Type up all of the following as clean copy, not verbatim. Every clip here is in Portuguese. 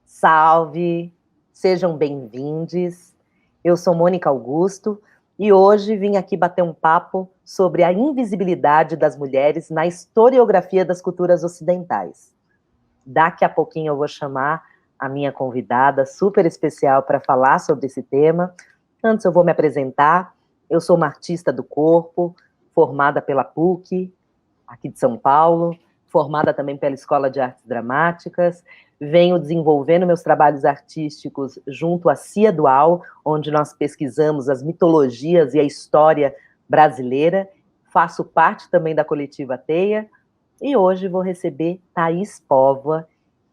Salve! Sejam bem-vindos. Eu sou Mônica Augusto e hoje vim aqui bater um papo sobre a invisibilidade das mulheres na historiografia das culturas ocidentais. Daqui a pouquinho eu vou chamar a minha convidada super especial para falar sobre esse tema. Antes eu vou me apresentar. Eu sou uma artista do corpo, formada pela PUC, aqui de São Paulo, formada também pela Escola de Artes Dramáticas. Venho desenvolvendo meus trabalhos artísticos junto à CIA Dual, onde nós pesquisamos as mitologias e a história brasileira. Faço parte também da coletiva Teia. E hoje vou receber Thaís Póvoa,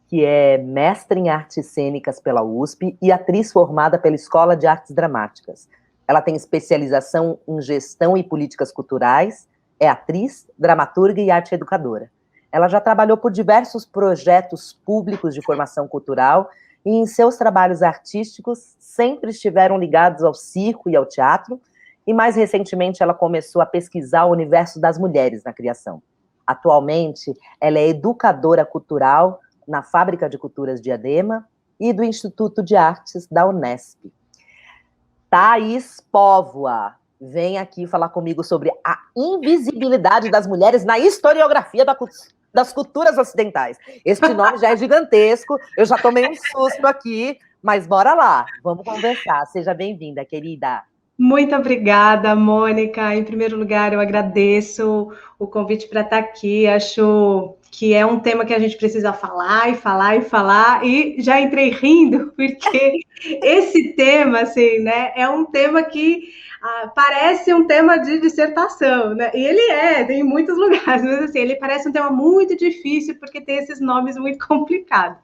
que é mestre em artes cênicas pela USP e atriz formada pela Escola de Artes Dramáticas. Ela tem especialização em gestão e políticas culturais, é atriz, dramaturga e arte educadora. Ela já trabalhou por diversos projetos públicos de formação cultural e em seus trabalhos artísticos sempre estiveram ligados ao circo e ao teatro, e mais recentemente ela começou a pesquisar o universo das mulheres na criação. Atualmente, ela é educadora cultural na Fábrica de Culturas Diadema e do Instituto de Artes da Unesp. Thaís Póvoa, vem aqui falar comigo sobre a invisibilidade das mulheres na historiografia das culturas ocidentais. Este nome já é gigantesco, eu já tomei um susto aqui, mas bora lá, vamos conversar. Seja bem-vinda, querida. Muito obrigada, Mônica. Em primeiro lugar, eu agradeço o convite para estar aqui. Acho que é um tema que a gente precisa falar, e já entrei rindo, porque esse tema, assim, né, é um tema que parece um tema de dissertação, né? E ele tem em muitos lugares, mas assim, ele parece um tema muito difícil, porque tem esses nomes muito complicados.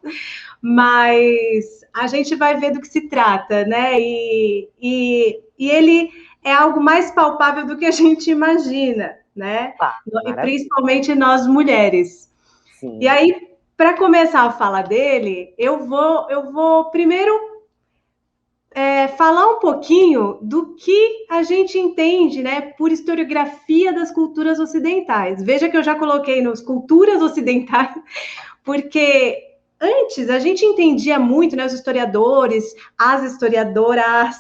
Mas a gente vai ver do que se trata, né? E ele é algo mais palpável do que a gente imagina, né? E principalmente nós mulheres. Sim. E aí, para começar a falar dele, eu vou primeiro falar um pouquinho do que a gente entende, né, por historiografia das culturas ocidentais. Veja que eu já coloquei nos culturas ocidentais, porque antes a gente entendia muito, né, os historiadores, as historiadoras,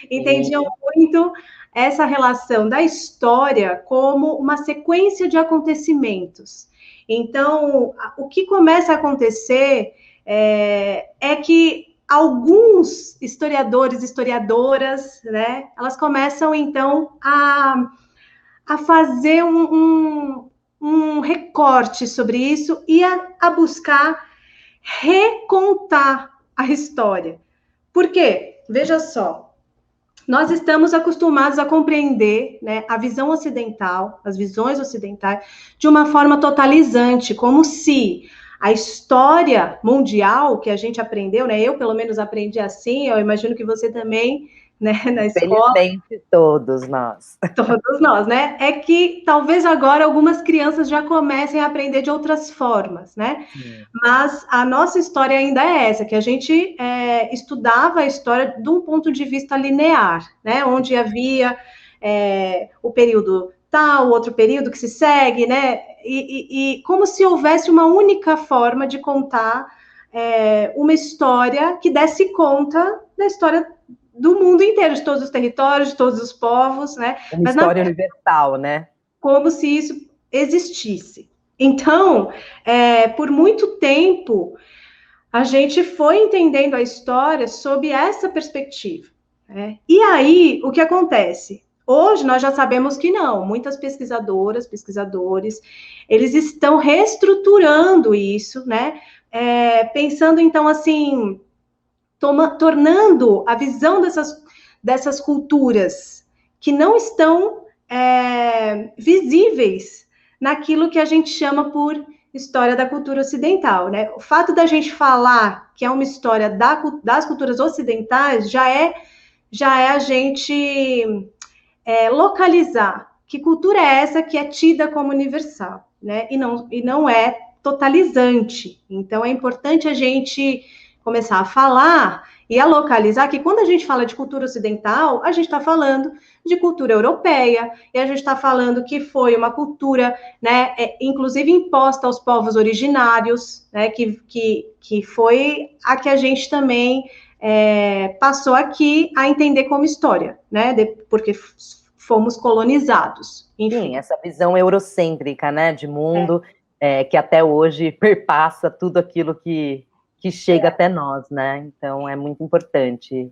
entendiam muito essa relação da história como uma sequência de acontecimentos. Então, o que começa a acontecer é que alguns historiadores, historiadoras, né, elas começam, então, a fazer um recorte sobre isso e a buscar recontar a história. Por quê? Veja só, nós estamos acostumados a compreender, né, a visão ocidental, as visões ocidentais, de uma forma totalizante, como se a história mundial que a gente aprendeu, né, eu pelo menos aprendi assim, eu imagino que você também, né, na escola. Felizmente todos nós. Todos nós, né? É que talvez agora algumas crianças já comecem a aprender de outras formas, né? Mas a nossa história ainda é essa, que a gente estudava a história de um ponto de vista linear, né? Onde havia o período tal, outro período que se segue, né? E como se houvesse uma única forma de contar uma história que desse conta da história do mundo inteiro, de todos os territórios, de todos os povos, né? Uma história universal, né? Como se isso existisse. Então, por muito tempo, a gente foi entendendo a história sob essa perspectiva, né? E aí, o que acontece? Hoje, nós já sabemos que não. Muitas pesquisadoras, pesquisadores, eles estão reestruturando isso, né? Pensando, então, assim, tornando a visão dessas culturas que não estão visíveis naquilo que a gente chama por história da cultura ocidental, né? O fato da gente falar que é uma história das culturas ocidentais já é a gente localizar que cultura é essa que é tida como universal, né? E não é totalizante. Então, é importante a gente começar a falar e a localizar que quando a gente fala de cultura ocidental, a gente está falando de cultura europeia, e a gente está falando que foi uma cultura, né, inclusive imposta aos povos originários, né, que foi a que a gente também passou aqui a entender como história, né, porque fomos colonizados, enfim. Sim, essa visão eurocêntrica, né, de mundo, que até hoje perpassa tudo aquilo que chega até nós, né? Então é muito importante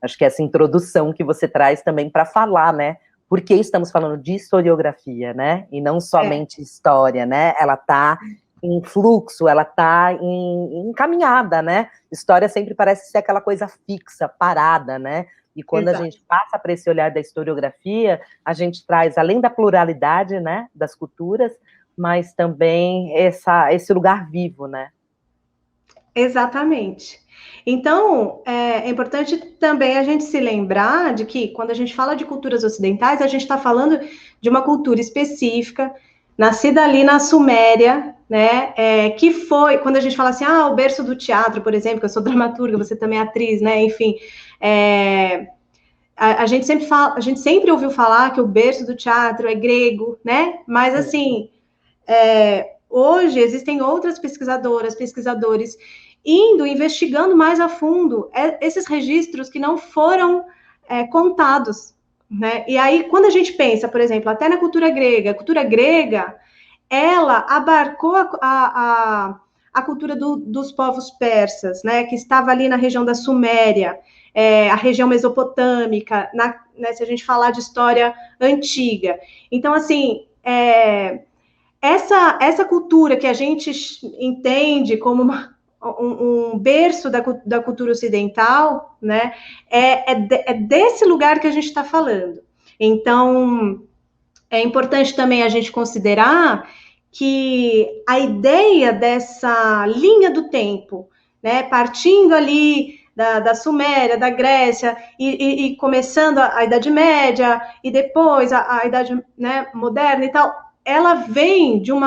acho que essa introdução que você traz também para falar, né? Porque estamos falando de historiografia, né? E não somente história, né? Ela está em fluxo, ela está em caminhada, né? História sempre parece ser aquela coisa fixa, parada, né? E quando a gente passa para esse olhar da historiografia, a gente traz, além da pluralidade, né, das culturas, mas também esse lugar vivo, né? Exatamente. Então, é importante também a gente se lembrar de que, quando a gente fala de culturas ocidentais, a gente está falando de uma cultura específica, nascida ali na Suméria, né? Que foi, quando a gente fala assim, o berço do teatro, por exemplo, que eu sou dramaturga, você também é atriz, né? Enfim, a gente sempre ouviu falar que o berço do teatro é grego, né? Mas, assim, hoje existem outras pesquisadoras, pesquisadores investigando mais a fundo esses registros que não foram contados, né? E aí, quando a gente pensa, por exemplo, até na cultura grega, ela abarcou a cultura dos povos persas, né? Que estava ali na região da Suméria, a região mesopotâmica, né, se a gente falar de história antiga. Então, assim, essa cultura que a gente entende como um berço da cultura ocidental, né, é desse lugar que a gente está falando. Então, é importante também a gente considerar que a ideia dessa linha do tempo, né, partindo ali da Suméria, da Grécia, e começando a Idade Média, e depois a Idade, né, Moderna e tal, ela vem de um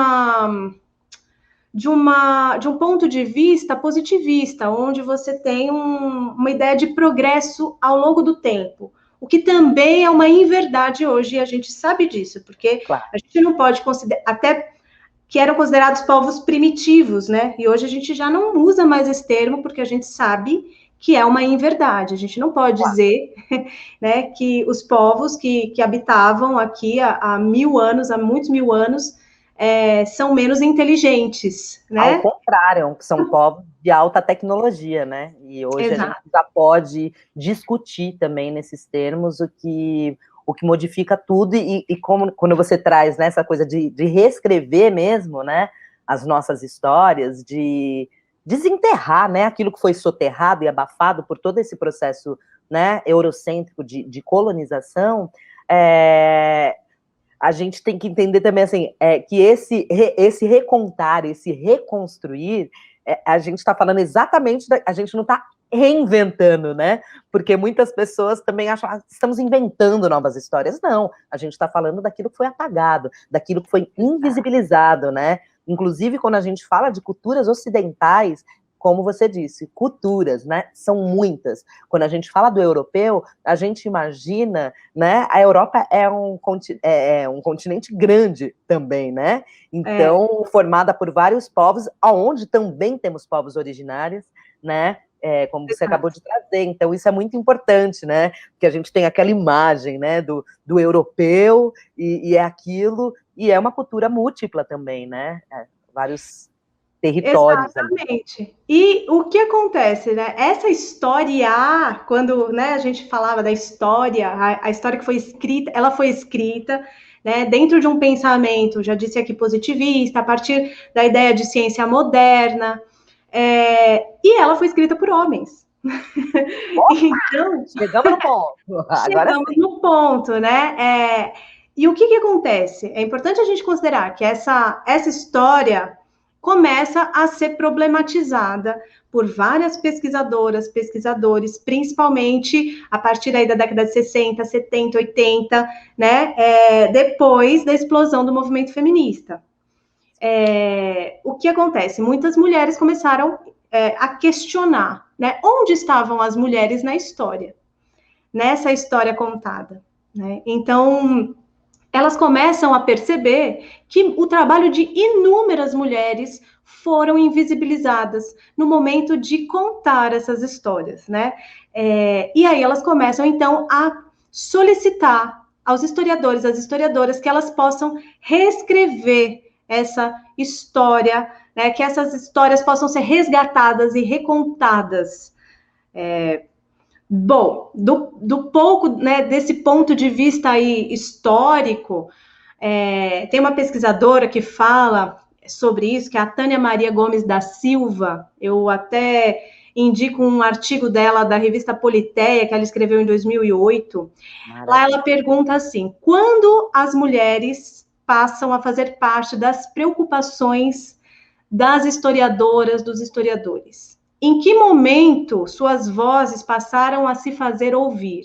ponto de vista positivista, onde você tem uma ideia de progresso ao longo do tempo, o que também é uma inverdade hoje, e a gente sabe disso, porque a gente não pode considerar, até que eram considerados povos primitivos, né? E hoje a gente já não usa mais esse termo, porque a gente sabe que é uma inverdade. A gente não pode dizer, né, que os povos que habitavam aqui há 1000 anos, há muitos 1000 anos, são menos inteligentes, né? Ao contrário, são povos de alta tecnologia, né? E hoje a gente já pode discutir também nesses termos o que modifica tudo e como, quando você traz, né, essa coisa de reescrever mesmo, né, as nossas histórias, de desenterrar, né, aquilo que foi soterrado e abafado por todo esse processo, né, eurocêntrico de colonização, a gente tem que entender também, assim, que esse recontar, esse reconstruir, a gente está falando exatamente, a gente não está reinventando, né? Porque muitas pessoas também acham que estamos inventando novas histórias. Não, a gente está falando daquilo que foi apagado, daquilo que foi invisibilizado, né? Inclusive, quando a gente fala de culturas ocidentais, como você disse, culturas, né? São muitas. Quando a gente fala do europeu, a gente imagina, né? A Europa é um continente grande também, né? Então, formada por vários povos, aonde também temos povos originários, né? Como você acabou de trazer. Então, isso é muito importante, né? Porque a gente tem aquela imagem, né? Do europeu e é aquilo, e é uma cultura múltipla também, né? Vários territórios. Exatamente. Ali. E o que acontece, né? Essa história, quando, né, a gente falava da história, a história que foi escrita, ela foi escrita, né, dentro de um pensamento, já disse aqui, positivista, a partir da ideia de ciência moderna, e ela foi escrita por homens. Opa, então, chegamos no ponto. Chegamos no ponto, né? E o que acontece? É importante a gente considerar que essa história começa a ser problematizada por várias pesquisadoras, pesquisadores, principalmente a partir aí da década de 60, 70, 80, né, depois da explosão do movimento feminista. O que acontece? Muitas mulheres começaram a questionar, né, onde estavam as mulheres na história, nessa história contada, né? Então, elas começam a perceber que o trabalho de inúmeras mulheres foram invisibilizadas no momento de contar essas histórias, né? E aí elas começam, então, a solicitar aos historiadores, às historiadoras, que elas possam reescrever essa história, né? Que essas histórias possam ser resgatadas e recontadas. Bom, do pouco, né, desse ponto de vista aí histórico, tem uma pesquisadora que fala sobre isso, que é a Tânia Maria Gomes da Silva. Eu até indico um artigo dela da revista Politeia, que ela escreveu em 2008. Maravilha. Lá ela pergunta assim: quando as mulheres passam a fazer parte das preocupações das historiadoras, dos historiadores? Em que momento suas vozes passaram a se fazer ouvir?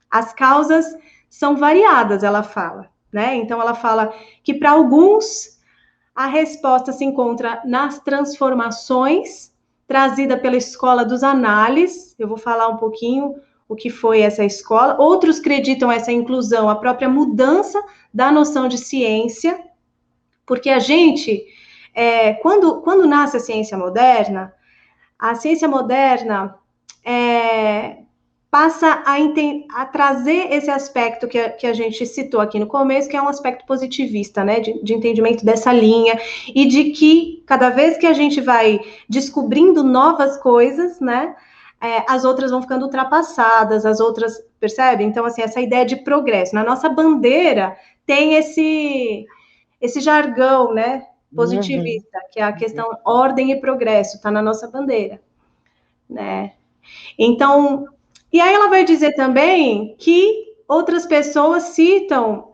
As causas são variadas, ela fala, né? Então, ela fala que para alguns a resposta se encontra nas transformações trazida pela escola dos análises. Eu vou falar um pouquinho o que foi essa escola. Outros acreditam essa inclusão, a própria mudança da noção de ciência, porque a gente, quando nasce a ciência moderna passa a trazer esse aspecto que a gente citou aqui no começo, que é um aspecto positivista, né, de entendimento dessa linha, e de que cada vez que a gente vai descobrindo novas coisas, né, as outras vão ficando ultrapassadas, as outras, percebe? Então, assim, essa ideia de progresso. Na nossa bandeira tem esse jargão, né, positivista, que é a questão ordem e progresso, está na nossa bandeira, né? Então, e aí ela vai dizer também que outras pessoas citam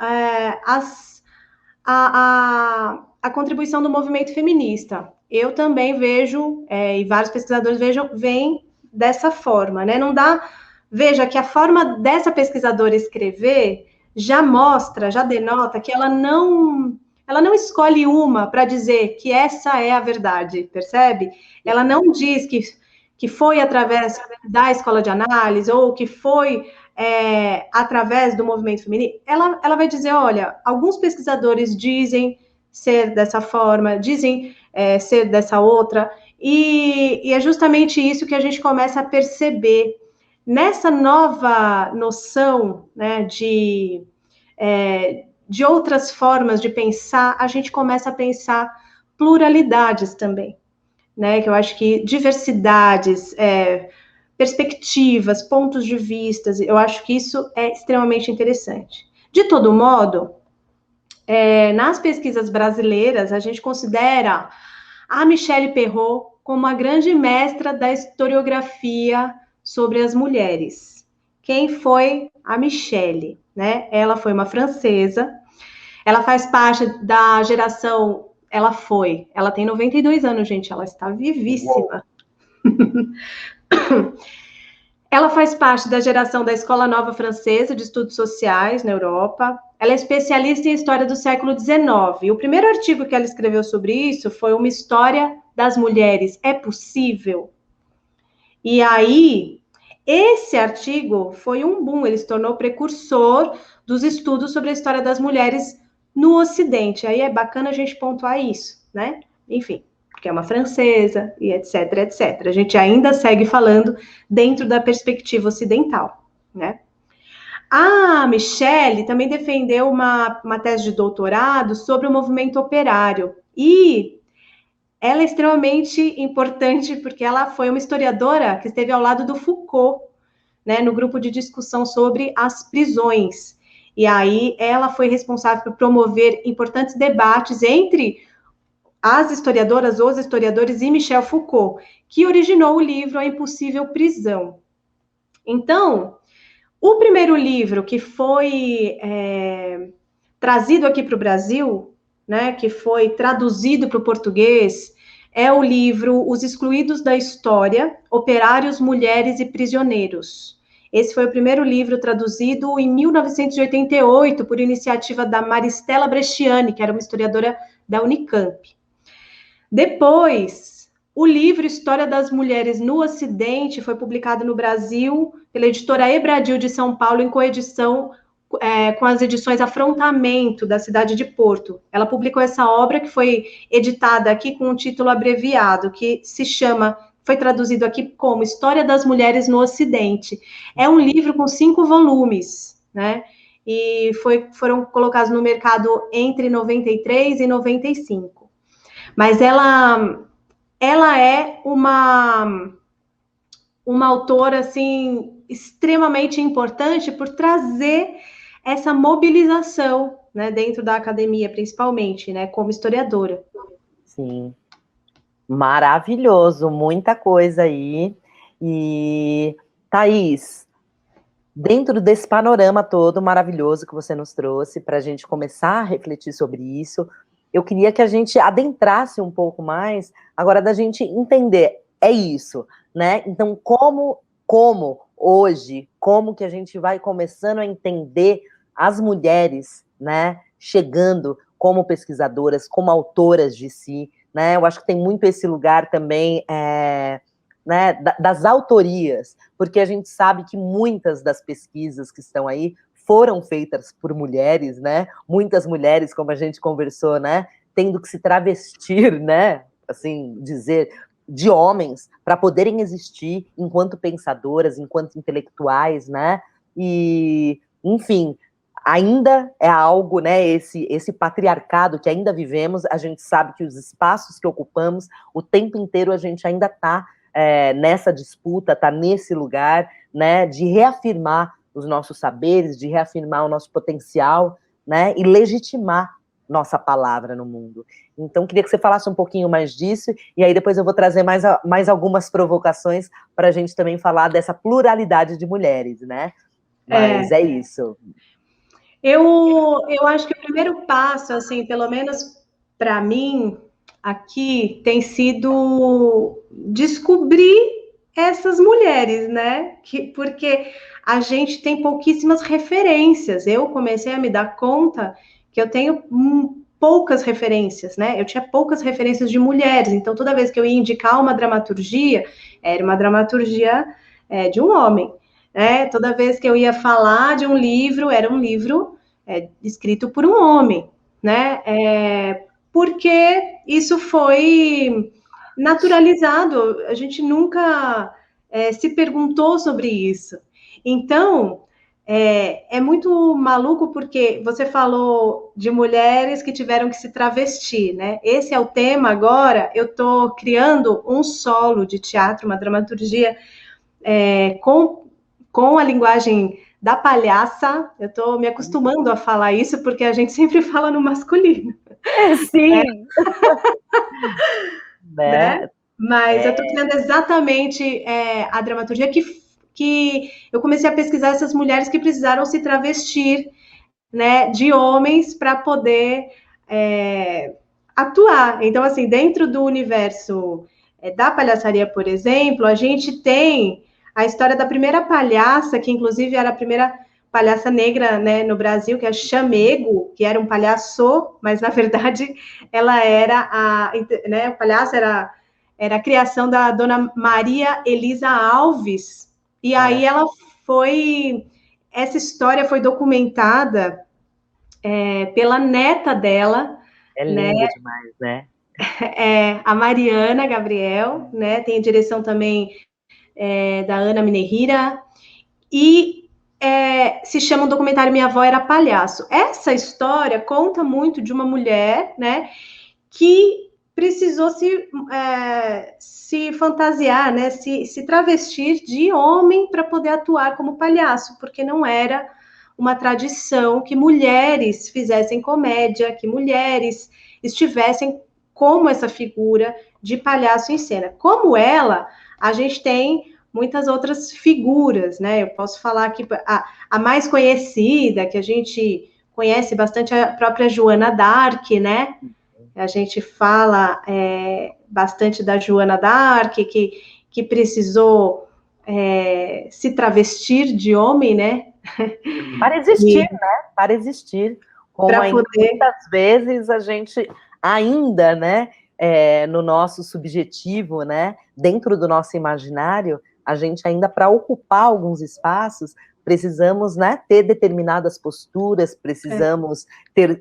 a contribuição do movimento feminista. Eu também vejo, e vários pesquisadores veem dessa forma, né? Não dá... Veja que a forma dessa pesquisadora escrever já mostra, já denota que ela não escolhe uma para dizer que essa é a verdade, percebe? Ela não diz que foi através da escola de análise ou que foi através do movimento feminino. Ela vai dizer, olha, alguns pesquisadores dizem ser dessa forma, dizem ser dessa outra, e é justamente isso que a gente começa a perceber nessa nova noção, né, de outras formas de pensar. A gente começa a pensar pluralidades também, né? Que eu acho que diversidades, perspectivas, pontos de vista, eu acho que isso é extremamente interessante. De todo modo, nas pesquisas brasileiras, a gente considera a Michelle Perrot como a grande mestra da historiografia sobre as mulheres. Quem foi a Michelle, né? Ela foi uma francesa, ela faz parte da geração... Ela tem 92 anos, gente, ela está vivíssima. Ela faz parte da geração da Escola Nova Francesa de Estudos Sociais na Europa. Ela é especialista em história do século XIX. E o primeiro artigo que ela escreveu sobre isso foi Uma História das Mulheres. É possível? E aí, esse artigo foi um boom, ele se tornou precursor dos estudos sobre a história das mulheres no Ocidente. Aí é bacana a gente pontuar isso, né? Enfim, porque é uma francesa e etc, etc. A gente ainda segue falando dentro da perspectiva ocidental, né? A Michelle também defendeu uma tese de doutorado sobre o movimento operário, e ela é extremamente importante porque ela foi uma historiadora que esteve ao lado do Foucault, né, no grupo de discussão sobre as prisões. E aí ela foi responsável por promover importantes debates entre as historiadoras, os historiadores e Michel Foucault, que originou o livro A Impossível Prisão. Então, o primeiro livro que foi trazido aqui para o Brasil, né, que foi traduzido para o português é o livro Os Excluídos da História, Operários, Mulheres e Prisioneiros. Esse foi o primeiro livro traduzido em 1988 por iniciativa da Maristela Bresciani, que era uma historiadora da Unicamp. Depois, o livro História das Mulheres no Ocidente foi publicado no Brasil pela editora Ebradil de São Paulo, em coedição com as edições Afrontamento, da cidade de Porto. Ela publicou essa obra, que foi editada aqui com um título abreviado, que se chama, foi traduzido aqui como História das Mulheres no Ocidente. É um livro com 5 volumes, né? E foram colocados no mercado entre 93 e 95. Mas ela é uma autora, assim, extremamente importante por trazer essa mobilização, né, dentro da academia, principalmente, né, como historiadora. Sim, maravilhoso, muita coisa aí. E, Thaís, dentro desse panorama todo maravilhoso que você nos trouxe, para a gente começar a refletir sobre isso, eu queria que a gente adentrasse um pouco mais, agora da gente entender, é isso, né? Então, como hoje, como que a gente vai começando a entender as mulheres, né, chegando como pesquisadoras, como autoras de si, né? Eu acho que tem muito esse lugar também, né, das autorias, porque a gente sabe que muitas das pesquisas que estão aí foram feitas por mulheres, né? Muitas mulheres, como a gente conversou, né? Tendo que se travestir, né? Assim, dizer, de homens, para poderem existir enquanto pensadoras, enquanto intelectuais, né? E, enfim, ainda é algo, né? Esse patriarcado que ainda vivemos, a gente sabe que os espaços que ocupamos, o tempo inteiro a gente ainda está nessa disputa, está nesse lugar, né? De reafirmar os nossos saberes, de reafirmar o nosso potencial, né, e legitimar nossa palavra no mundo. Então, queria que você falasse um pouquinho mais disso, e aí depois eu vou trazer mais algumas provocações para a gente também falar dessa pluralidade de mulheres, né? Mas é isso. Eu acho que o primeiro passo, assim, pelo menos para mim, aqui, tem sido descobrir essas mulheres, né? Porque a gente tem pouquíssimas referências. Eu comecei a me dar conta que eu tenho poucas referências, né? Eu tinha poucas referências de mulheres. Então, toda vez que eu ia indicar uma dramaturgia, era uma dramaturgia de um homem. Toda vez que eu ia falar de um livro, era um livro escrito por um homem, né? Porque isso foi naturalizado, a gente nunca se perguntou sobre isso. Então, é muito maluco porque você falou de mulheres que tiveram que se travestir, né? Esse é o tema agora. Eu estou criando um solo de teatro, uma dramaturgia com a linguagem da palhaça. Eu estou me acostumando a falar isso porque a gente sempre fala no masculino. Sim! Né? Mas eu estou criando exatamente a dramaturgia que eu comecei a pesquisar essas mulheres que precisaram se travestir, né, de homens para poder atuar. Então, assim, dentro do universo da palhaçaria, por exemplo, a gente tem a história da primeira palhaça, que inclusive era a primeira palhaça negra, né, no Brasil, que é a Chamego, que era um palhaço, mas na verdade ela era né, o palhaço era a criação da dona Maria Elisa Alves, e aí ela essa história foi documentada pela neta dela. É lindo, né? Demais, né? A Mariana Gabriel, né? Tem a direção também da Ana Minerira, e se chama o documentário Minha Avó Era Palhaço. Essa história conta muito de uma mulher, né, que precisou se fantasiar, né, se travestir de homem para poder atuar como palhaço, porque não era uma tradição que mulheres fizessem comédia, que mulheres estivessem como essa figura de palhaço em cena. Como ela, a gente tem muitas outras figuras, né? Eu posso falar aqui a mais conhecida, que a gente conhece bastante, a própria Joana d'Arc, né? A gente fala bastante da Joana d'Arc, que precisou se travestir de homem, né? Para existir, né? Para existir. Como Para ainda poder. muitas vezes a gente ainda, né, no nosso subjetivo, né, dentro do nosso imaginário, a gente ainda, para ocupar alguns espaços, precisamos, né, ter determinadas posturas, precisamos ter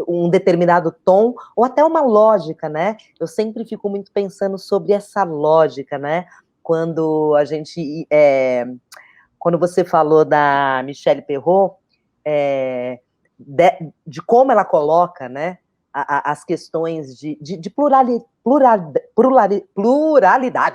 um determinado tom, ou até uma lógica, né? Eu sempre fico muito pensando sobre essa lógica, né? Quando a gente... quando você falou da Michelle Perrot, de como ela coloca, né, as questões de pluralidade.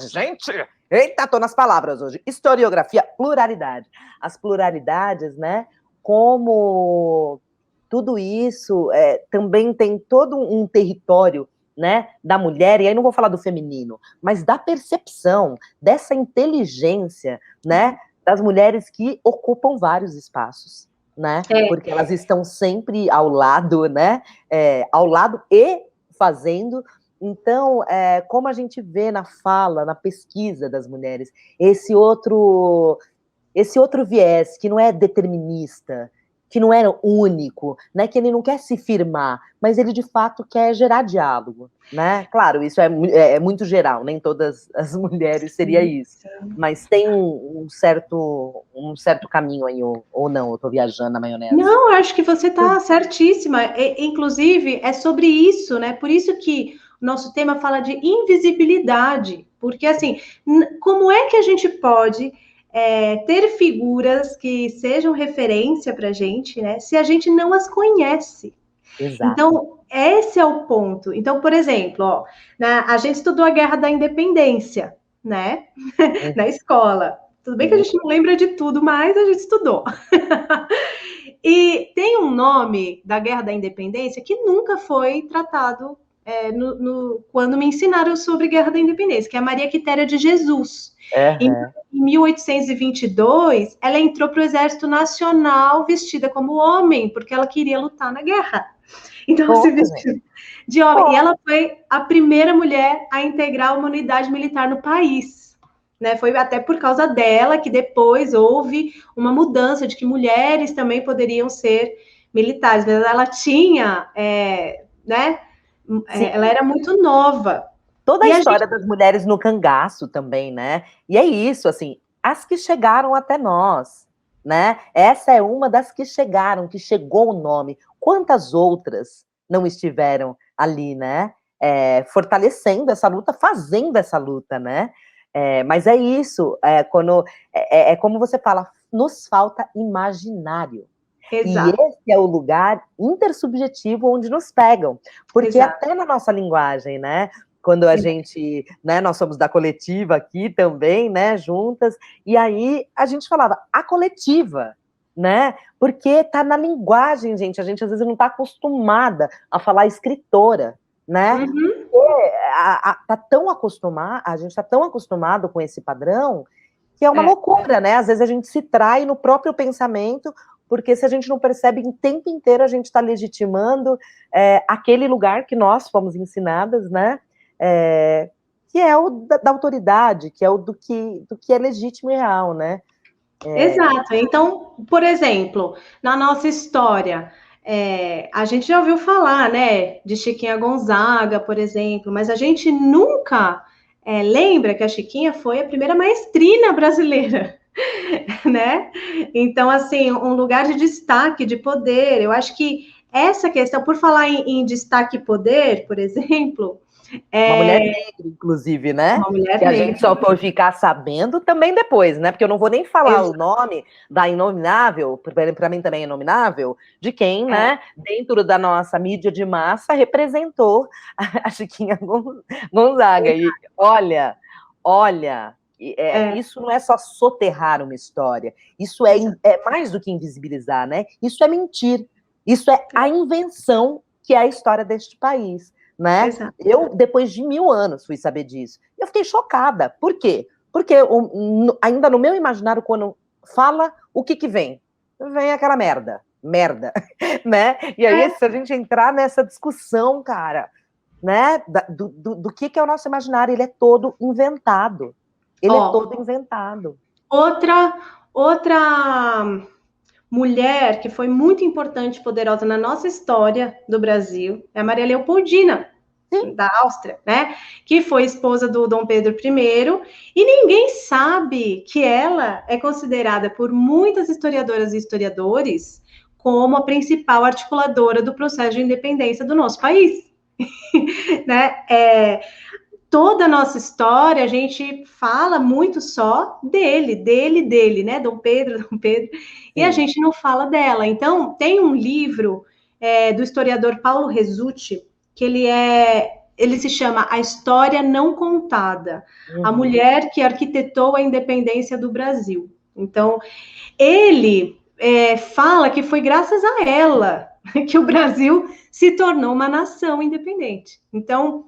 Gente, eita, tô nas palavras hoje. Historiografia, pluralidade. As pluralidades, né, como tudo isso também tem todo um território, né, da mulher, e aí não vou falar do feminino, mas da percepção, dessa inteligência, né, das mulheres que ocupam vários espaços, né? Porque elas estão sempre ao lado, né? Ao lado e fazendo. Então, como a gente vê na fala, na pesquisa das mulheres, esse outro viés que não é determinista, que não é único, né? Que ele não quer se firmar, mas ele de fato quer gerar diálogo, né? Claro, isso é muito geral, nem todas as mulheres seria isso, mas tem um certo caminho aí, ou não, eu tô viajando na maionese. Não, acho que você está certíssima. Inclusive, é sobre isso, né? Por isso que o nosso tema fala de invisibilidade, porque assim, como é que a gente pode ter figuras que sejam referência para a gente, né? Se a gente não as conhece. Exato. Então, esse é o ponto. Então, por exemplo, ó, a gente estudou a Guerra da Independência, né? Na escola. Tudo bem que a gente não lembra de tudo, mas a gente estudou. E tem um nome da Guerra da Independência que nunca foi tratado quando me ensinaram sobre Guerra da Independência, que é a Maria Quitéria de Jesus. Em 1822, ela entrou para o Exército Nacional vestida como homem, porque ela queria lutar na guerra. Então, ela se vestiu de homem. E ela foi a primeira mulher a integrar uma unidade militar no país. Né? Foi até por causa dela que depois houve uma mudança de que mulheres também poderiam ser militares. Mas ela tinha, né? Ela era muito nova. Toda a história das mulheres no cangaço também, né? E é isso, assim, as que chegaram até nós, né? Essa é uma das que chegaram, que chegou o nome. Quantas outras não estiveram ali, né? Fortalecendo essa luta, fazendo essa luta, né? Mas é isso, como você fala, nos falta imaginário. Exato. E esse é o lugar intersubjetivo onde nos pegam, porque até na nossa linguagem, né? Quando a gente, né, nós somos da coletiva aqui também, né, juntas, e aí a gente falava a coletiva, né, porque tá na linguagem, gente, a gente às vezes não tá acostumada a falar escritora, né, porque tá tão acostumado, a gente tá tão acostumado com esse padrão, que é uma loucura, né, às vezes a gente se trai no próprio pensamento, porque se a gente não percebe, o tempo inteiro a gente está legitimando aquele lugar que nós fomos ensinadas, né, que é o da autoridade, que é o do que é legítimo e real, né? Exato. Então, por exemplo, na nossa história, a gente já ouviu falar, né, de Chiquinha Gonzaga, por exemplo, mas a gente nunca lembra que a Chiquinha foi a primeira maestrina brasileira, né? Então, assim, um lugar de destaque, de poder. Eu acho que essa questão, por falar em destaque e poder, por exemplo, uma mulher negra, inclusive, né? Uma mulher que a negra. gente só foi ficar sabendo também depois, né? Porque eu não vou nem falar o nome da Inominável, para mim também é Inominável, de quem, né, dentro da nossa mídia de massa, representou a Chiquinha Gonzaga. E olha, isso não é só soterrar uma história, isso é mais do que invisibilizar, né? Isso é mentir, isso é a invenção que é a história deste país. Né? Eu, depois de 1000 anos, fui saber disso. E eu fiquei chocada. Por quê? Porque ainda no meu imaginário, quando fala, o que vem? Vem aquela merda, né? E aí, se a gente entrar nessa discussão, cara, né, do que é o nosso imaginário. Ele é todo inventado. Ele é todo inventado. Outra mulher que foi muito importante e poderosa na nossa história do Brasil é a Maria Leopoldina, Sim. da Áustria, né? Que foi esposa do Dom Pedro I, e ninguém sabe que ela é considerada por muitas historiadoras e historiadores como a principal articuladora do processo de independência do nosso país. Né? Toda a nossa história, a gente fala muito só dele, né? Dom Pedro. E a gente não fala dela. Então, tem um livro do historiador Paulo Resutti, que ele se chama A História Não Contada, a mulher que arquitetou a independência do Brasil. Então, ele fala que foi graças a ela que o Brasil se tornou uma nação independente. Então,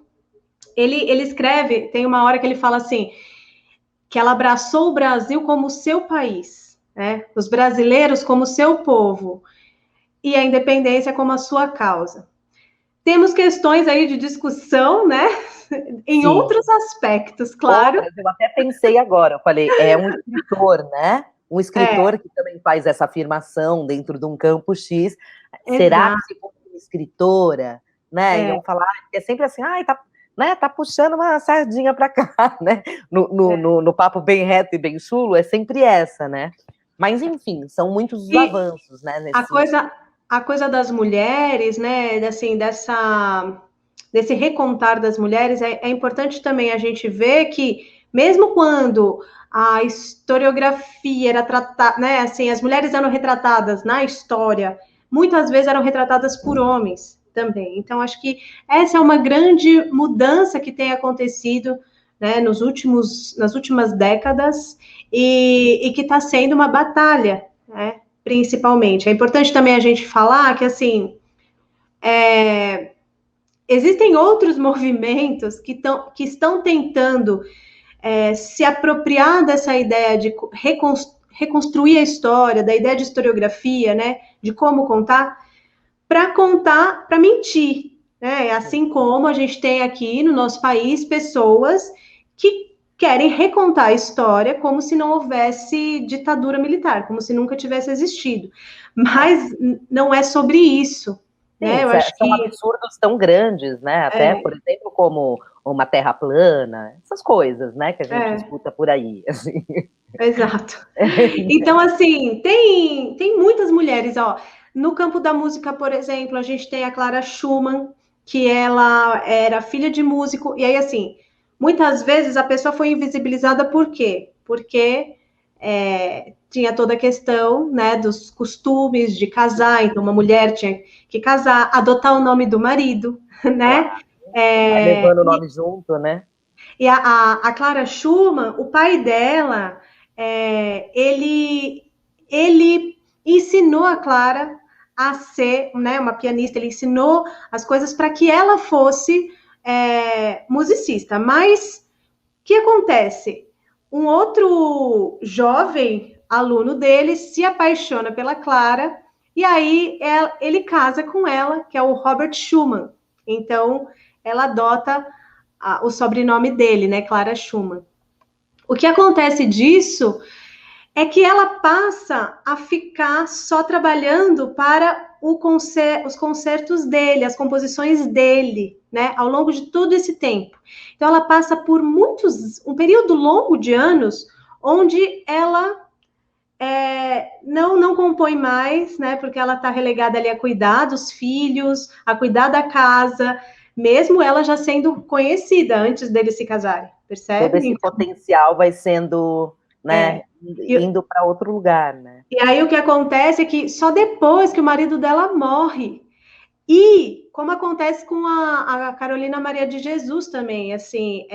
ele escreve, tem uma hora que ele fala assim, que ela abraçou o Brasil como seu país, né? Os brasileiros como seu povo, e a independência como a sua causa. Temos questões aí de discussão, né? Em Sim. Outros aspectos, claro. Eu até pensei agora, eu falei, é um escritor, né? Um escritor que também faz essa afirmação dentro de um campo X. Será que se for uma escritora, né? Iam falar, é sempre assim, tá puxando uma sardinha para cá, né? No papo bem reto e bem chulo, é sempre essa, né? Mas, enfim, são muitos os avanços, né? A coisa das mulheres, né? Assim, desse recontar das mulheres, é importante também a gente ver que, mesmo quando a historiografia era tratada, né? Assim, as mulheres eram retratadas na história, muitas vezes eram retratadas por homens também. Então, acho que essa é uma grande mudança que tem acontecido, né, nas últimas décadas e que está sendo uma batalha, né, principalmente. É importante também a gente falar que, assim, existem outros movimentos que estão tentando se apropriar dessa ideia de reconstruir a história, da ideia de historiografia, né, de como contar, para mentir, né? Assim como a gente tem aqui no nosso país pessoas que querem recontar a história como se não houvesse ditadura militar, como se nunca tivesse existido. Mas não é sobre isso. Sim, né? Eu acho são absurdos tão grandes, né? Até, por exemplo, como uma terra plana, essas coisas, né? Que a gente escuta por aí. Assim. Exato. Então, assim, tem muitas mulheres, ó. No campo da música, por exemplo, a gente tem a Clara Schumann, que ela era filha de músico, e aí, assim, muitas vezes a pessoa foi invisibilizada por quê? Porque tinha toda a questão, né, dos costumes de casar, então uma mulher tinha que casar, adotar o nome do marido, né? Vai levando o nome junto, né? E a Clara Schumann, o pai dela, ele ensinou a Clara a ser, né, uma pianista, ele ensinou as coisas para que ela fosse musicista. Mas o que acontece? Um outro jovem aluno dele se apaixona pela Clara e aí ele casa com ela, que é o Robert Schumann. Então, ela adota o sobrenome dele, né, Clara Schumann. O que acontece disso é que ela passa a ficar só trabalhando para os concertos dele, as composições dele, né, ao longo de todo esse tempo. Então, ela passa por um período longo de anos, onde ela não compõe mais, né, porque ela está relegada ali a cuidar dos filhos, a cuidar da casa, mesmo ela já sendo conhecida antes deles se casarem, percebe? Todo esse potencial vai sendo, né, indo para outro lugar, né? E aí o que acontece é que só depois que o marido dela morre, e como acontece com a Carolina Maria de Jesus também, assim,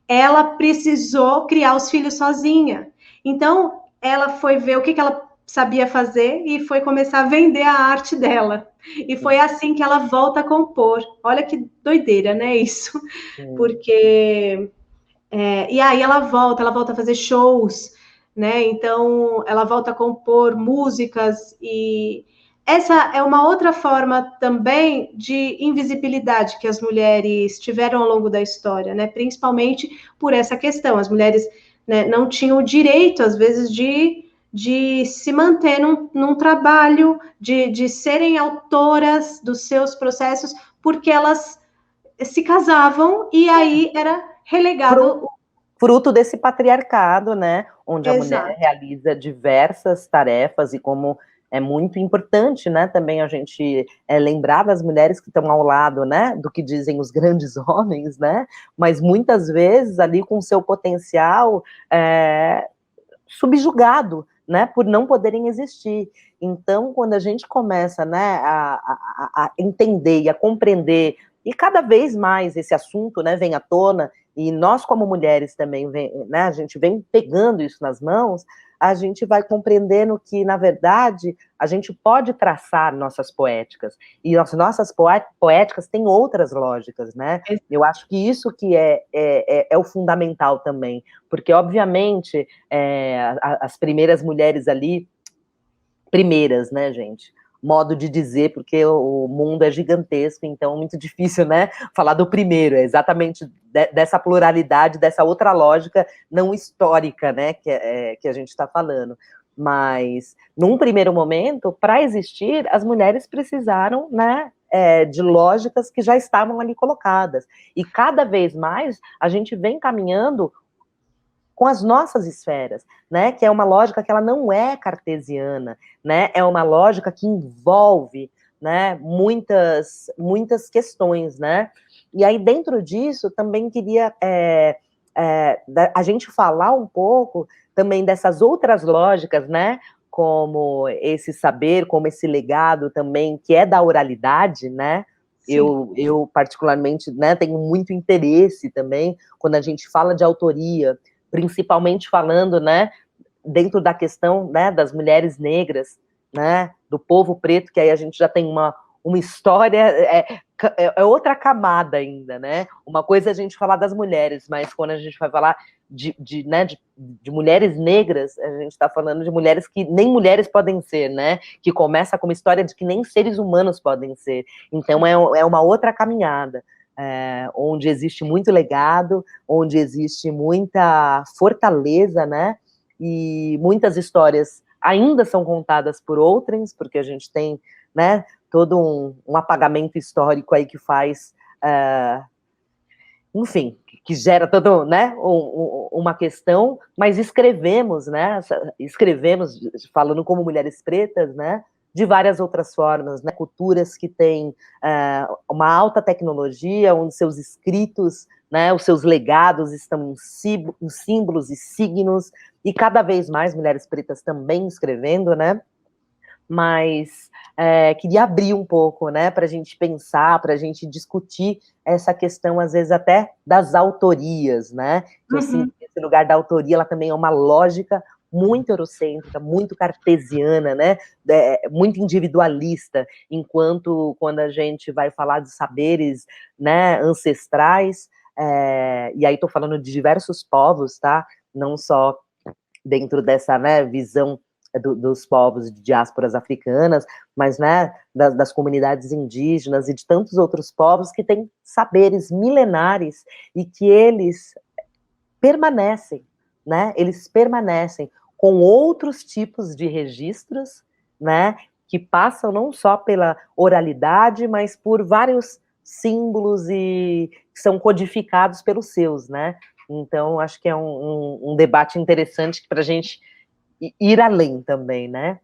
ela precisou criar os filhos sozinha. Então, ela foi ver o que ela sabia fazer e foi começar a vender a arte dela. E foi assim que ela volta a compor. Olha que doideira, né, isso? Porque... e aí ela volta a fazer shows, né? Então, ela volta a compor músicas e essa é uma outra forma também de invisibilidade que as mulheres tiveram ao longo da história, né? Principalmente por essa questão. As mulheres, né, não tinham o direito, às vezes, de se manter num trabalho, de serem autoras dos seus processos, porque elas se casavam e aí era relegado. Fruto desse patriarcado, né, onde a mulher Exato. realiza diversas tarefas e como é muito importante, né, também a gente lembrar das mulheres que estão ao lado, né, do que dizem os grandes homens, né, mas muitas vezes ali com seu potencial subjugado, né, por não poderem existir. Então, quando a gente começa, né, a entender e a compreender, e cada vez mais esse assunto, né, vem à tona, e nós como mulheres também, né, a gente vem pegando isso nas mãos, a gente vai compreendendo que, na verdade, a gente pode traçar nossas poéticas, e as nossas poéticas têm outras lógicas, né? Eu acho que isso que é o fundamental também, porque, obviamente, as primeiras mulheres ali, primeiras, né, gente? Modo de dizer, porque o mundo é gigantesco, então é muito difícil, né, falar do primeiro, é exatamente dessa pluralidade, dessa outra lógica não histórica, né, que a gente está falando. Mas, num primeiro momento, para existir, as mulheres precisaram, né, de lógicas que já estavam ali colocadas. E cada vez mais a gente vem caminhando com as nossas esferas, né, que é uma lógica que ela não é cartesiana, né, é uma lógica que envolve, né, muitas questões, né, e aí dentro disso também queria a gente falar um pouco também dessas outras lógicas, né, como esse saber, como esse legado também, que é da oralidade, né, eu particularmente, né, tenho muito interesse também, quando a gente fala de autoria, principalmente falando, né, dentro da questão, né, das mulheres negras, né, do povo preto, que aí a gente já tem uma história, é outra camada ainda, né, uma coisa é a gente falar das mulheres, mas quando a gente vai falar né, de mulheres negras, a gente está falando de mulheres que nem mulheres podem ser, né, que começa com uma história de que nem seres humanos podem ser, então é uma outra caminhada, onde existe muito legado, onde existe muita fortaleza, né? E muitas histórias ainda são contadas por outrens, porque a gente tem, né, todo um apagamento histórico aí que faz, enfim, que gera todo, né, uma questão, mas escrevemos, né, falando como mulheres pretas, né, de várias outras formas, né, culturas que têm uma alta tecnologia, onde seus escritos, né, os seus legados estão em símbolos e signos, e cada vez mais mulheres pretas também escrevendo, né, mas queria abrir um pouco, né, para a gente pensar, para a gente discutir essa questão, às vezes, até das autorias, né, que eu sinto que esse lugar da autoria, ela também é uma lógica muito eurocêntrica, muito cartesiana, né, muito individualista, enquanto quando a gente vai falar de saberes, né, ancestrais, e aí estou falando de diversos povos, tá, não só dentro dessa, né, visão dos povos de diásporas africanas, mas, né, das comunidades indígenas e de tantos outros povos que têm saberes milenares e que eles permanecem, né, eles permanecem com outros tipos de registros, né, que passam não só pela oralidade, mas por vários símbolos e que são codificados pelos seus, né, então acho que é um debate interessante para a gente ir além também, né?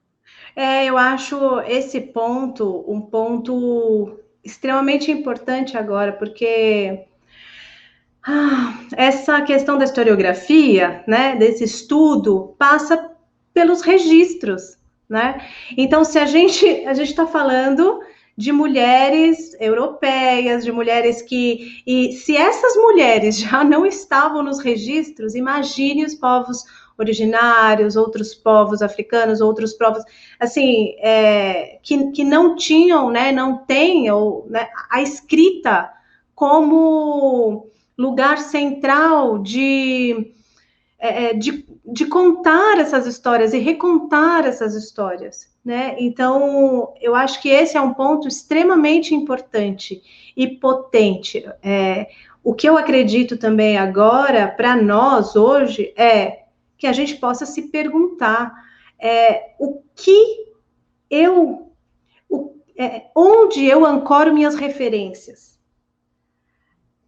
Eu acho esse ponto um ponto extremamente importante agora, porque essa questão da historiografia, né, desse estudo, passa pelos registros, né? Então, se a gente está falando de mulheres europeias, de mulheres e se essas mulheres já não estavam nos registros, imagine os povos originários, outros povos africanos, outros povos, assim, que não tinham, né, não têm, ou, né, a escrita como lugar central de contar essas histórias e recontar essas histórias, né? Então, eu acho que esse é um ponto extremamente importante e potente. O que eu acredito também agora, para nós hoje, é que a gente possa se perguntar o que eu, onde eu ancoro minhas referências.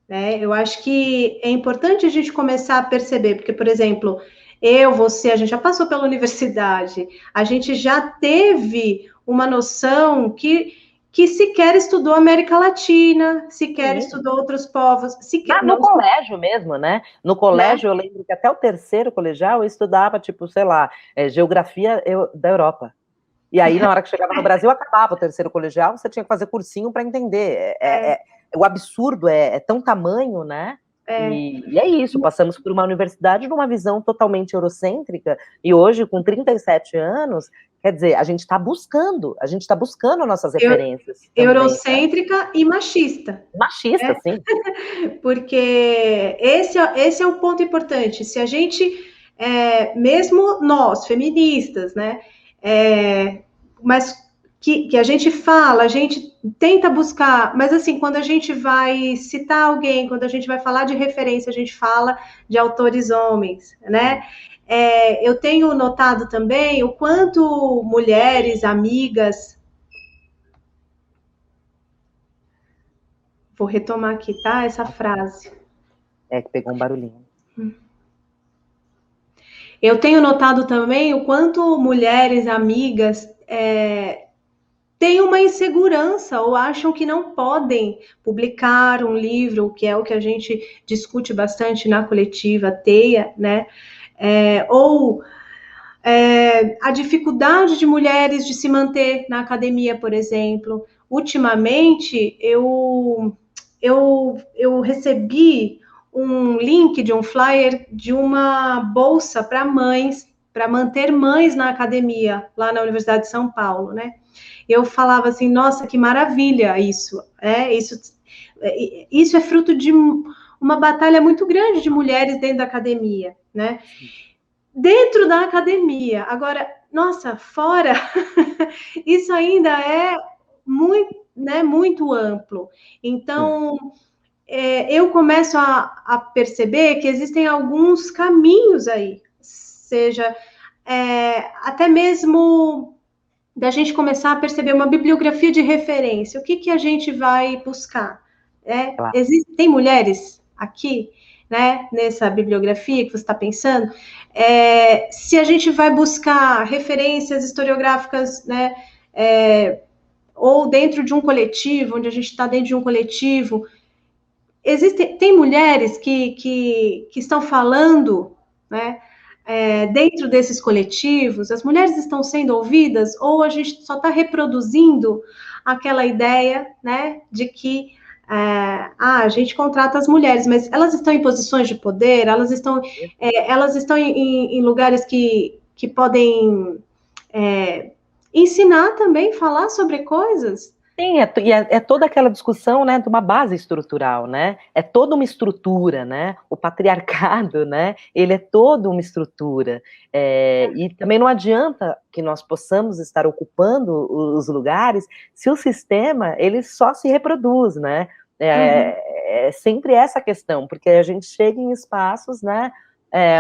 Né? Eu acho que é importante a gente começar a perceber, porque, por exemplo, você, a gente já passou pela universidade, a gente já teve uma noção que sequer estudou América Latina, sequer Sim. estudou outros povos, sequer No não, colégio mesmo, né? No né? colégio, eu lembro que até o terceiro colegial eu estudava, tipo, sei lá, geografia da Europa. E aí, na hora que chegava no Brasil, acabava o terceiro colegial, você tinha que fazer cursinho para entender. O absurdo é tão tamanho, né? E é isso, passamos por uma universidade numa visão totalmente eurocêntrica, e hoje, com 37 anos, quer dizer, a gente está buscando nossas referências também, né? Eurocêntrica e machista. Machista, Né? sim. Porque esse é o ponto importante. Se a gente, mesmo nós, feministas, né, mas que a gente fala, a gente tenta buscar, mas assim, quando a gente vai citar alguém, quando a gente vai falar de referência, a gente fala de autores homens, né? Eu tenho notado também o quanto mulheres, amigas. Vou retomar aqui, tá? Essa frase. Que pegou um barulhinho. Eu tenho notado também o quanto mulheres, amigas, têm uma insegurança ou acham que não podem publicar um livro, que é o que a gente discute bastante na coletiva Teia, né? Ou a dificuldade de mulheres de se manter na academia, por exemplo. Ultimamente, eu recebi um link de um flyer de uma bolsa para mães, para manter mães na academia, lá na Universidade de São Paulo, né? Eu falava assim, nossa, que maravilha isso, isso é fruto de uma batalha muito grande de mulheres dentro da academia, né? Dentro da academia. Agora, nossa, fora, isso ainda é muito, né, muito amplo. Então, eu começo a perceber que existem alguns caminhos aí, seja até mesmo da gente começar a perceber uma bibliografia de referência. O que a gente vai buscar? Claro. Tem mulheres aqui, né, nessa bibliografia que você está pensando? Se a gente vai buscar referências historiográficas, né, ou dentro de um coletivo, onde a gente está dentro de um coletivo, tem mulheres que estão falando, né, dentro desses coletivos, as mulheres estão sendo ouvidas, ou a gente só está reproduzindo aquela ideia, né, de que a gente contrata as mulheres, mas elas estão em posições de poder, elas estão em lugares que podem ensinar também, falar sobre coisas. Sim, é toda aquela discussão, né, de uma base estrutural, né? É toda uma estrutura, né? O patriarcado, né? Ele é toda uma estrutura. E também não adianta que nós possamos estar ocupando os lugares se o sistema ele só se reproduz, né? É sempre essa questão, porque a gente chega em espaços, né?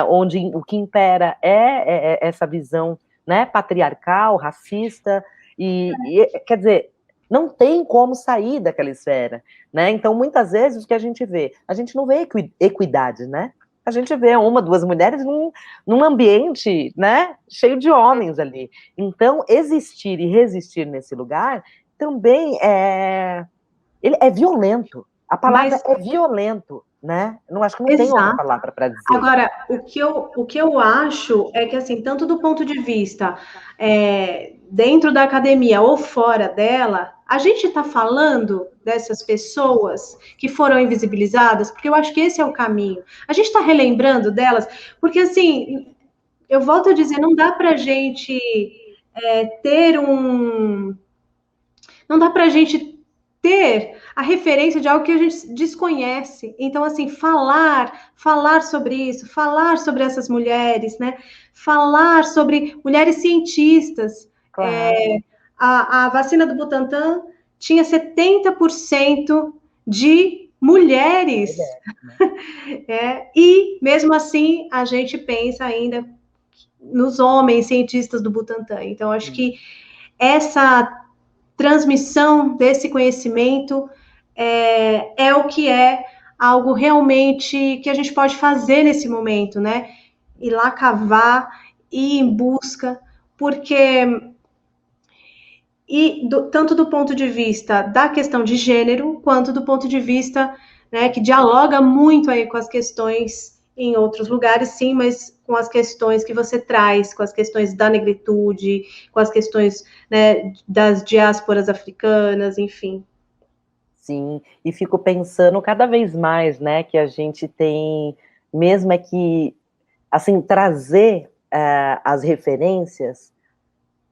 Onde o que impera é essa visão, né? Patriarcal, racista quer dizer não tem como sair daquela esfera, né? Então, muitas vezes, o que a gente vê? A gente não vê equidade, né? A gente vê uma, duas mulheres num ambiente, né, cheio de homens ali. Então, existir e resistir nesse lugar também ele é violento. A palavra é violento, né? Não acho que não tem outra palavra para dizer. Agora, o que eu acho é que, assim, tanto do ponto de vista dentro da academia ou fora dela, a gente está falando dessas pessoas que foram invisibilizadas, porque eu acho que esse é o caminho. A gente está relembrando delas, porque, assim, eu volto a dizer, não dá para a gente ter um... Não dá para a gente ter a referência de algo que a gente desconhece. Então, assim, falar sobre isso, falar sobre essas mulheres, né? Falar sobre mulheres cientistas. Claro. A vacina do Butantan tinha 70% de mulheres. Mulher, né? E, mesmo assim, a gente pensa ainda nos homens cientistas do Butantan. Então, acho que essa transmissão desse conhecimento é o que é algo realmente que a gente pode fazer nesse momento, né? Ir lá cavar, ir em busca, porque tanto do ponto de vista da questão de gênero, quanto do ponto de vista, né, que dialoga muito aí com as questões em outros lugares, sim, mas com as questões que você traz, com as questões da negritude, com as questões, né, das diásporas africanas, enfim. Sim, e fico pensando cada vez mais, né, que a gente tem, mesmo é que, assim, trazer as referências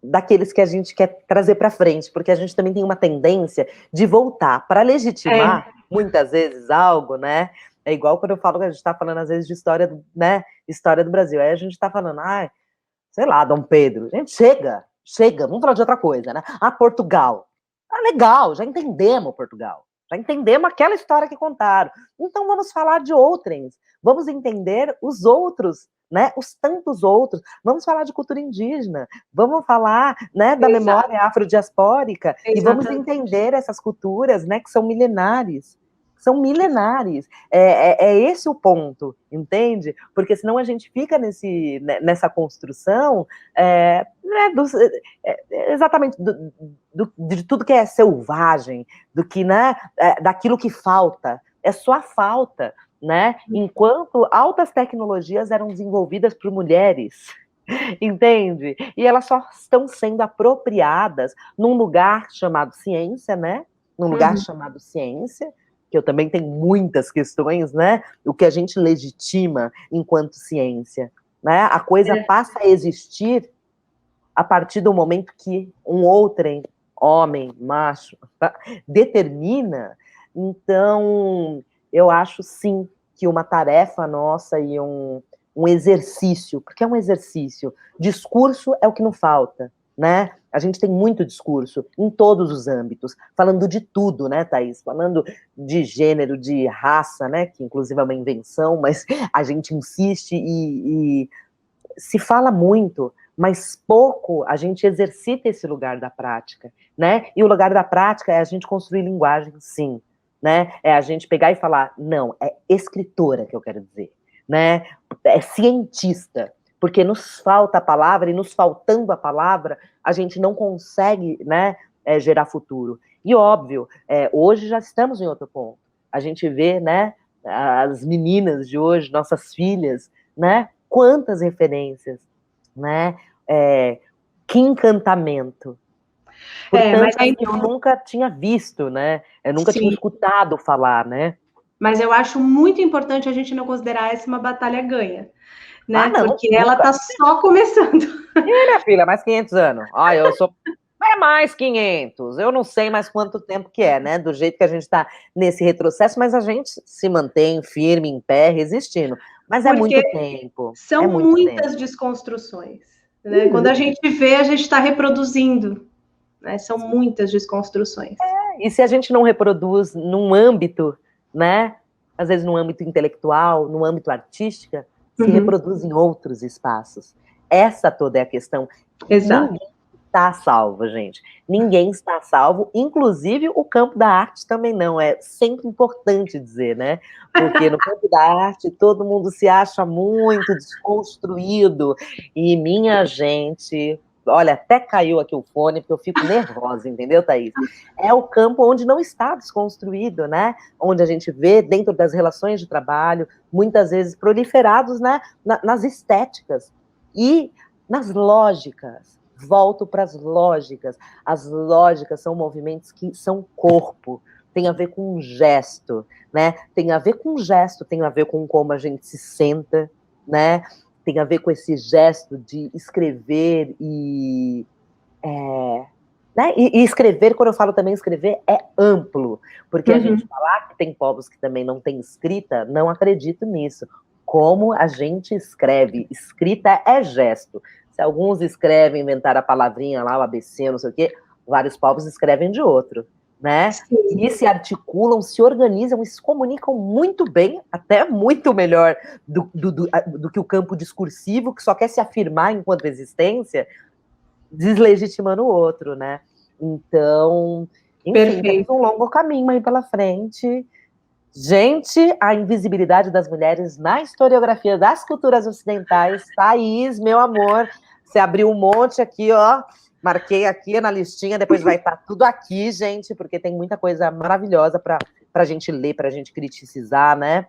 daqueles que a gente quer trazer para frente, porque a gente também tem uma tendência de voltar para legitimar muitas vezes algo, né? É igual quando eu falo que a gente está falando às vezes de história, né? História do Brasil. Aí a gente está falando, sei lá, Dom Pedro. Gente, chega, vamos falar de outra coisa, né? Portugal. Legal, já entendemos Portugal. Já entendemos aquela história que contaram. Então vamos falar de outrens. Vamos entender os outros, né? Os tantos outros. Vamos falar de cultura indígena. Vamos falar, né, da memória afrodiaspórica. E vamos entender essas culturas, né, que são milenares. São milenares. É esse o ponto, entende? Porque senão a gente fica nessa construção né, exatamente de tudo que é selvagem, do que, né, daquilo que falta. É só a falta, né? Enquanto altas tecnologias eram desenvolvidas por mulheres, entende? E elas só estão sendo apropriadas num lugar chamado ciência, né? Num lugar chamado ciência, que eu também tenho muitas questões, né? O que a gente legitima enquanto ciência, né? A coisa passa a existir a partir do momento que um outrem, homem, macho, determina. Então, eu acho sim que uma tarefa nossa e um exercício, porque é um exercício. Discurso é o que não falta, né? A gente tem muito discurso em todos os âmbitos, falando de tudo, né, Thaís? Falando de gênero, de raça, né? Que inclusive é uma invenção, mas a gente insiste e se fala muito, mas pouco a gente exercita esse lugar da prática, né? E o lugar da prática é a gente construir linguagem, sim, né? É a gente pegar e falar, não, é escritora que eu quero dizer, né? É cientista, porque nos falta a palavra e nos faltando a palavra, a gente não consegue, né, gerar futuro. E óbvio, hoje já estamos em outro ponto. A gente vê, né, as meninas de hoje, nossas filhas, né? Quantas referências, né? Que encantamento. Portanto, assim, eu nunca tinha visto, né? Eu nunca tinha escutado falar, né? Mas eu acho muito importante a gente não considerar essa uma batalha ganha, né? Não, porque nunca. ela está só começando. Minha filha, mais 500 anos. Eu sou... É mais 500. Eu não sei mais quanto tempo que é, né? Do jeito que a gente está nesse retrocesso, mas a gente se mantém firme, em pé, resistindo. Mas é muito tempo. São muito muitas tempo. desconstruções. Né? Quando a gente vê, a gente está reproduzindo. Né? São muitas desconstruções. E se a gente não reproduz num âmbito, né? Às vezes num âmbito intelectual, num âmbito artístico, se reproduz em outros espaços. Essa toda é a questão. Exato. Ninguém está salvo, gente. Ninguém está salvo, inclusive o campo da arte também não. É sempre importante dizer, né? Porque no campo da arte todo mundo se acha muito desconstruído. E minha gente, olha, até caiu aqui o fone, porque eu fico nervosa, entendeu, Thaís? É o campo onde não está desconstruído, né? Onde a gente vê, dentro das relações de trabalho, muitas vezes proliferados, né, nas estéticas e nas lógicas. Volto para as lógicas. As lógicas são movimentos que são corpo, tem a ver com um gesto, né? Tem a ver com gesto, tem a ver com como a gente se senta, né? Tem a ver com esse gesto de escrever e né? E escrever, quando eu falo também escrever, é amplo, porque a gente falar que tem povos que também não têm escrita, não acredito nisso. Como a gente escreve, escrita é gesto. Se alguns escrevem, inventaram a palavrinha lá, o ABC, não sei o quê, vários povos escrevem de outro, né? Sim. E se articulam, se organizam e se comunicam muito bem, até muito melhor do que o campo discursivo, que só quer se afirmar enquanto existência, deslegitimando o outro, né? Então, enfim, temos um longo caminho aí pela frente. Gente, a invisibilidade das mulheres na historiografia das culturas ocidentais. Thaís, meu amor, você abriu um monte aqui, ó. Marquei aqui na listinha, depois vai estar tudo aqui, gente, porque tem muita coisa maravilhosa para a gente ler, para a gente criticizar, né?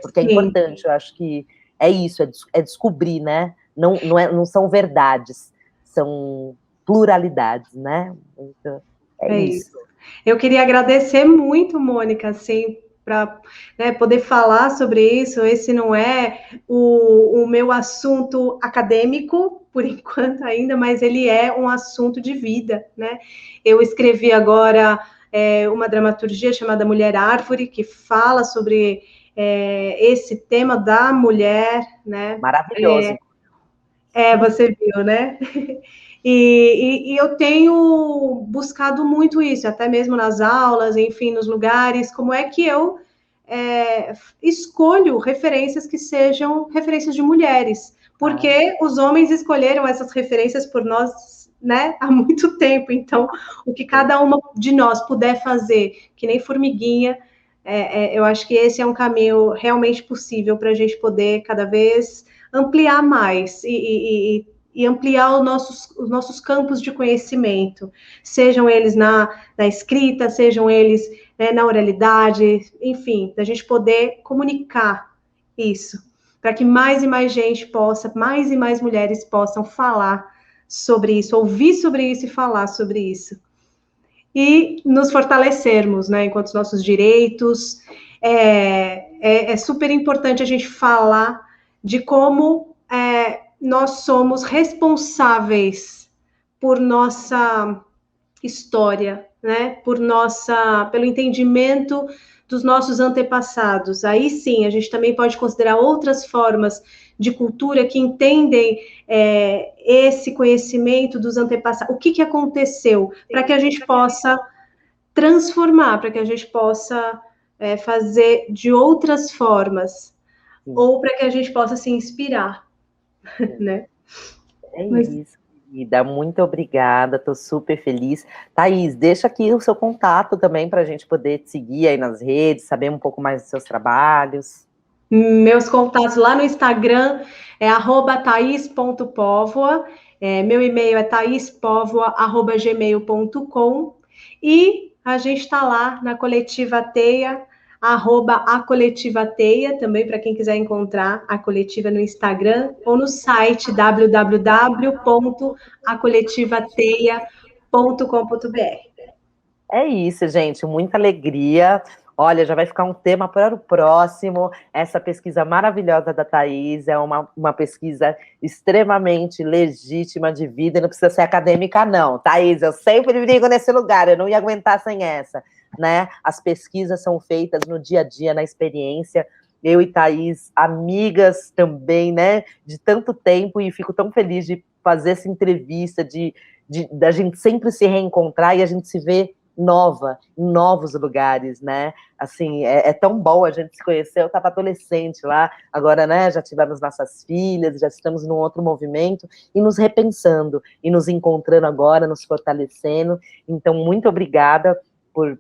Porque é importante, eu acho que é isso, é descobrir, né? Não são verdades, são pluralidades, né? Então, é isso. Eu queria agradecer muito, Mônica, assim, para, né, poder falar sobre isso. Esse não é o meu assunto acadêmico, por enquanto ainda, mas ele é um assunto de vida, né? Eu escrevi agora uma dramaturgia chamada Mulher Árvore, que fala sobre esse tema da mulher, né? Maravilhoso. Você viu, né? E eu tenho buscado muito isso, até mesmo nas aulas, enfim, nos lugares, como é que eu escolho referências que sejam referências de mulheres, porque os homens escolheram essas referências por nós, né, há muito tempo. Então, o que cada uma de nós puder fazer, que nem formiguinha, eu acho que esse é um caminho realmente possível para a gente poder cada vez ampliar mais e ampliar os nossos campos de conhecimento, sejam eles na escrita, sejam eles, né, na oralidade, enfim, da gente poder comunicar isso, para que mais e mais gente possa, mais e mais mulheres possam falar sobre isso, ouvir sobre isso e falar sobre isso. E nos fortalecermos, né, enquanto os nossos direitos. É super importante a gente falar de como nós somos responsáveis por nossa história, né? Pelo entendimento dos nossos antepassados. Aí sim, a gente também pode considerar outras formas de cultura que entendem esse conhecimento dos antepassados. O que aconteceu? Para que a gente possa transformar, para que a gente possa fazer de outras formas, ou para que a gente possa se inspirar, né? Isso, querida. Muito obrigada, estou super feliz. Thaís, deixa aqui o seu contato também para a gente poder te seguir aí nas redes, saber um pouco mais dos seus trabalhos. Meus contatos lá no Instagram é @thais.povoa, meu e-mail é thaispovoa@gmail.com, e a gente está lá na Coletiva Teia, @acoletivateia, também para quem quiser encontrar a coletiva no Instagram, ou no site www.acoletivateia.com.br. É isso, gente, muita alegria. Olha, já vai ficar um tema para o próximo. Essa pesquisa maravilhosa da Thaís é uma pesquisa extremamente legítima de vida, não precisa ser acadêmica, não. Thaís, eu sempre brigo nesse lugar, eu não ia aguentar sem essa, né? As pesquisas são feitas no dia a dia, na experiência. Eu e Thaís, amigas também, né? De tanto tempo, e fico tão feliz de fazer essa entrevista, da gente sempre se reencontrar e a gente se ver nova, em novos lugares, né? Assim, é tão bom a gente se conhecer. Eu estava adolescente lá, agora, né, já tivemos nossas filhas, já estamos num outro movimento e nos repensando e nos encontrando agora, nos fortalecendo. Então, muito obrigada por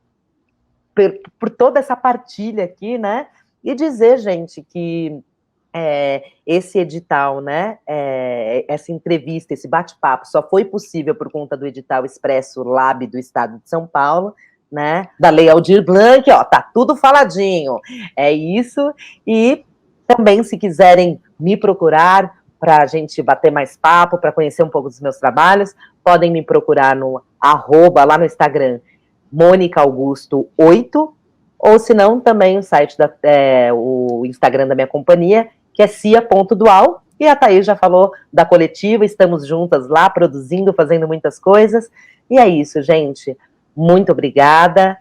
toda essa partilha aqui, né? E dizer, gente, que esse edital, né, essa entrevista, esse bate-papo só foi possível por conta do edital Expresso Lab do Estado de São Paulo, né, da Lei Aldir Blanc, ó, tá tudo faladinho, é isso. E também, se quiserem me procurar para a gente bater mais papo, para conhecer um pouco dos meus trabalhos, podem me procurar no @ lá no Instagram, Mônica Augusto 8, ou se não, também o site o Instagram da minha companhia, que é cia.dual, E a Thaís já falou da coletiva, estamos juntas lá, produzindo, fazendo muitas coisas. E é isso, gente. Muito obrigada.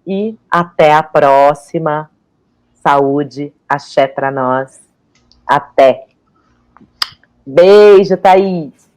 E até a próxima. Saúde, axé pra nós. Até. Beijo, Thaís.